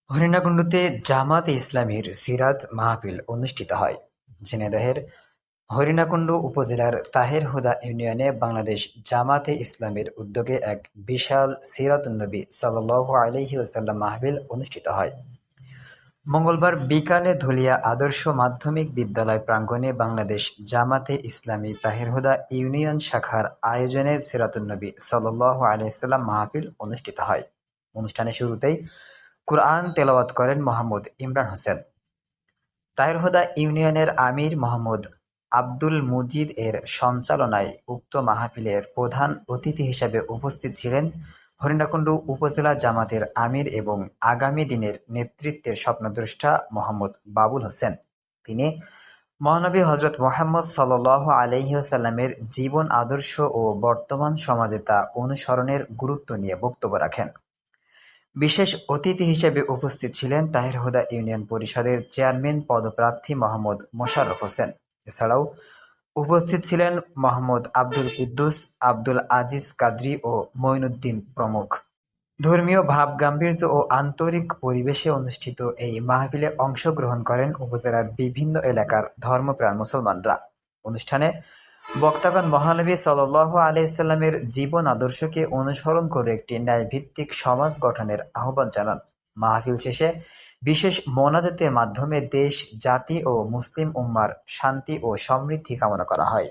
হরিণাকুণ্ডুতে জামায়াতে ইসলামীর সিরাত মাহফিল অনুষ্ঠিত হয়। ঝিনাইদহের হরিণাকুণ্ডু উপজেলার তাহের হুদা ইউনিয়নে বাংলাদেশ জামায়াতে ইসলামীর উদ্যোগে এক বিশাল সিরাতুন্নবী সাল্লাল্লাহু আলাইহি ওয়াসাল্লাম মাহফিল অনুষ্ঠিত হয়। মঙ্গলবার বিকালে ধুলিয়া আদর্শ মাধ্যমিক বিদ্যালয় প্রাঙ্গণে বাংলাদেশ জামায়াতে ইসলামী তাহের হুদা ইউনিয়ন শাখার আয়োজনে সিরাতুন্নবী সাল্লাল্লাহু আলাইহি ওয়াসাল্লাম মাহফিল অনুষ্ঠিত হয়। অনুষ্ঠানের শুরুতেই কুরআন তেলাওয়াত করেন মোহাম্মদ ইমরান হোসেন। তাহের হুদা ইউনিয়নের আমির মোহাম্মদ আব্দুল মুজিদ এর সঞ্চালনায় উক্ত মাহফিলের প্রধান অতিথি হিসেবে উপস্থিত ছিলেন হরিণাকুণ্ডু উপজেলা জামাতের আমির এবং আগামী দিনের নেতৃত্বের স্বপ্নদ্রষ্টা মোহাম্মদ বাবুল হোসেন। তিনি মহানবী হজরত মুহাম্মদ সাল্লাল্লাহু আলাইহি ওয়াসাল্লামের জীবন আদর্শ ও বর্তমান সমাজে তা অনুসরণের গুরুত্ব নিয়ে বক্তব্য রাখেন। বিশেষ অতিথি হিসেবে উপস্থিত ছিলেন তাহের হুদা ইউনিয়ন পরিষদের চেয়ারম্যান পদপ্রার্থী মোহাম্মদ মোশাররফ হোসেন। এছাড়াও উপস্থিত ছিলেন মোহাম্মদ আব্দুল কুদ্দুস, আব্দুল আজিজ কাদরি ও মঈনুদ্দিন প্রমুখ। ধর্মীয় ভাবগাম্ভীর্য ও আন্তরিক পরিবেশে অনুষ্ঠিত এই মাহফিলে অংশগ্রহণ করেন উপজেলার বিভিন্ন এলাকার ধর্মপ্রাণ মুসলমানরা। অনুষ্ঠানে বক্তাগণ মহানবী সাল্লাল্লাহু আলাইহি ওয়াসাল্লামের জীবন আদর্শকে অনুসরণ করে একটি ন্যায়ভিত্তিক সমাজ গঠনের আহ্বান জানান। মাহফিল শেষে বিশেষ মোনাজাতের মাধ্যমে দেশ, জাতি ও মুসলিম উম্মার শান্তি ও সমৃদ্ধি কামনা করা হয়।